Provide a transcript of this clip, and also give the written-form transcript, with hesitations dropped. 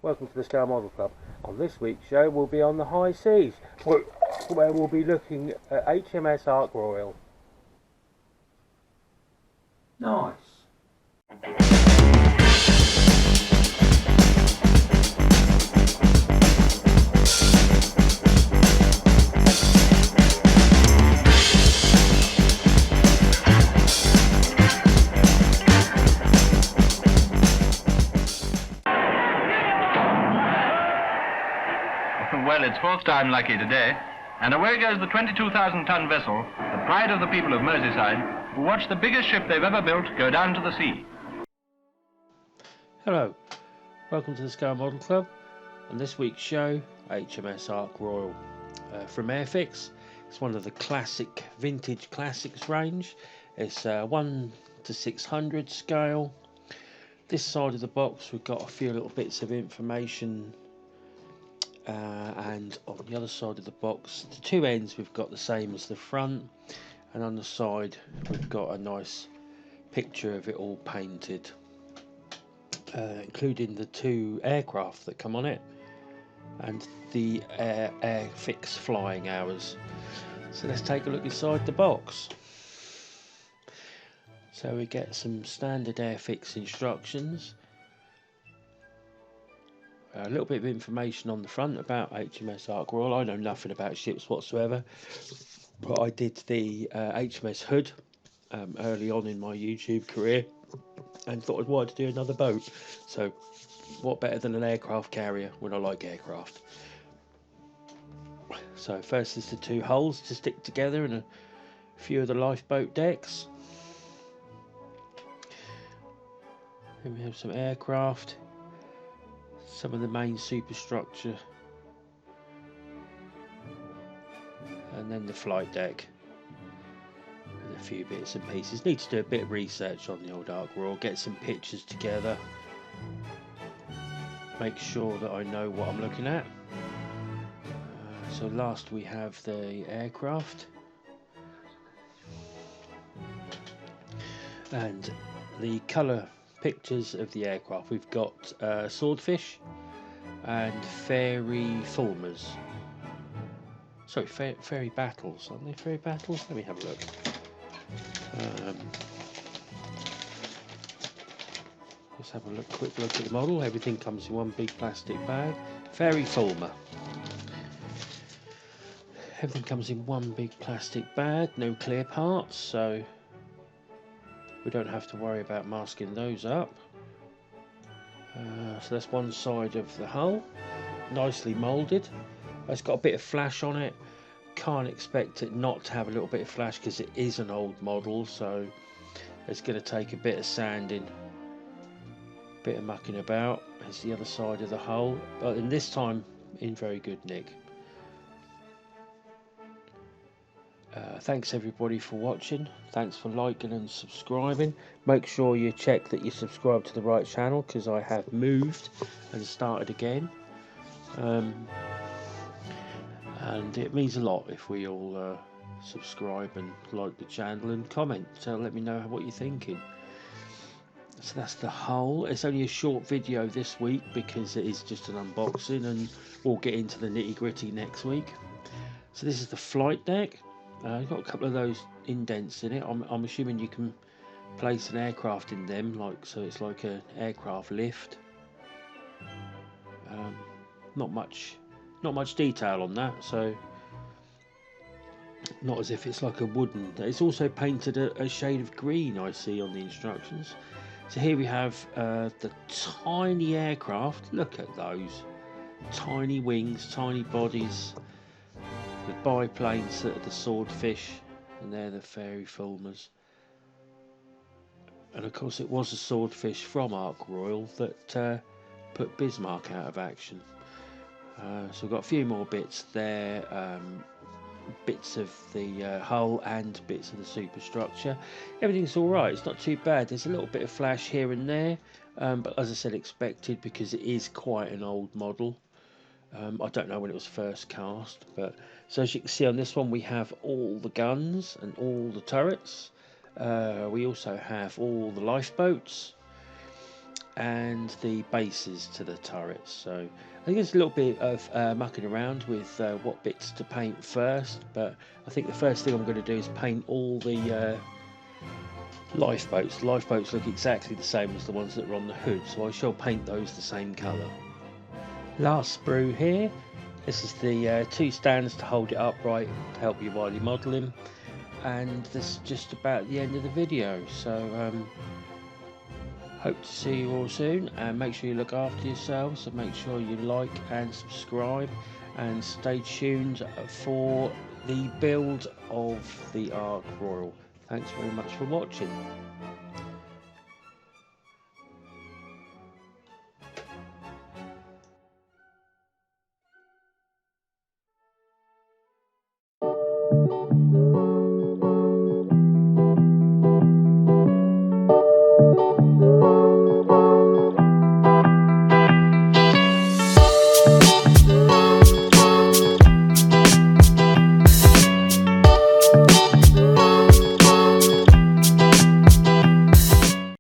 Welcome to the Scale Model Club. On this week's show we'll be on the high seas, where we'll be looking at HMS Ark Royal. Nice. Well, it's fourth time lucky today, and away goes the 22,000-ton vessel, the pride of the people of Merseyside, who watch the biggest ship they've ever built go down to the sea. Hello, welcome to the Scale Model Club. On this week's show, HMS Ark Royal from Airfix. It's one of the classic vintage classics range. It's 1 to 600 scale. This side of the box we've got a few little bits of information, and on the other side of the box, the two ends we've got the same as the front, and on the side we've got a nice picture of it all painted, including the two aircraft that come on it and the Airfix flying hours. So let's take a look inside the box. So we get some standard Airfix instructions, a little bit of information on the front about HMS Ark Royal. I know nothing about ships whatsoever, but I did the HMS Hood early on in my YouTube career and thought I'd wanted to do another boat. So what better than an aircraft carrier when I like aircraft? So first is the two hulls to stick together and a few of the lifeboat decks. Then we have some aircraft, some of the main superstructure, and then the flight deck with a few bits and pieces. Need to do a bit of research on the old Ark Royal, get some pictures together, make sure that I know what I'm looking at. So last we have the aircraft and the colour pictures of the aircraft. We've got swordfish and fairy fulmars. Sorry, fairy battles. Aren't they fairy battles? Let me have a look. Let's have a quick look at the model. Everything comes in one big plastic bag. Fairy fulmar. Everything comes in one big plastic bag. No clear parts, so we don't have to worry about masking those up. So that's one side of the hull, nicely moulded. It's got a bit of flash on it. Can't expect it not to have a little bit of flash because it is an old model, so it's going to take a bit of sanding, a bit of mucking about. There's the other side of the hull, but in this time in very good nick. Thanks everybody for watching. Thanks for liking and subscribing. Make sure you check that you subscribe to the right channel, because I have moved and started again, and it means a lot if we all subscribe and like the channel and comment, so let me know what you're thinking. So that's the hull. It's only a short video this week because it is just an unboxing, and we'll get into the nitty-gritty next week. So this is the flight deck. I've got a couple of those indents in it. I'm assuming you can place an aircraft in them, so it's like an aircraft lift. Not much detail on that, so not as if it's like a wooden. It's also painted a shade of green, I see on the instructions. So here we have the tiny aircraft. Look at those tiny wings, tiny bodies. The biplanes that are the swordfish, and they're the fairy fulmars. And of course it was a swordfish from Ark Royal that put Bismarck out of action. So we've got a few more bits there, bits of the hull and bits of the superstructure. Everything's alright, it's not too bad. There's a little bit of flash here and there, but as I said, expected because it is quite an old model. I don't know when it was first cast, but so as you can see on this one we have all the guns and all the turrets. We also have all the lifeboats, and the bases to the turrets. So I think there's a little bit of mucking around with what bits to paint first, but I think the first thing I'm going to do is paint all the lifeboats. The lifeboats look exactly the same as the ones that are on the hood, so I shall paint those the same colour. Last sprue here. This is the 2 stands to hold it upright to help you while you're modelling, and this is just about the end of the video. So hope to see you all soon, and make sure you look after yourselves, and make sure you like and subscribe, and stay tuned for the build of the Ark Royal. Thanks very much for watching.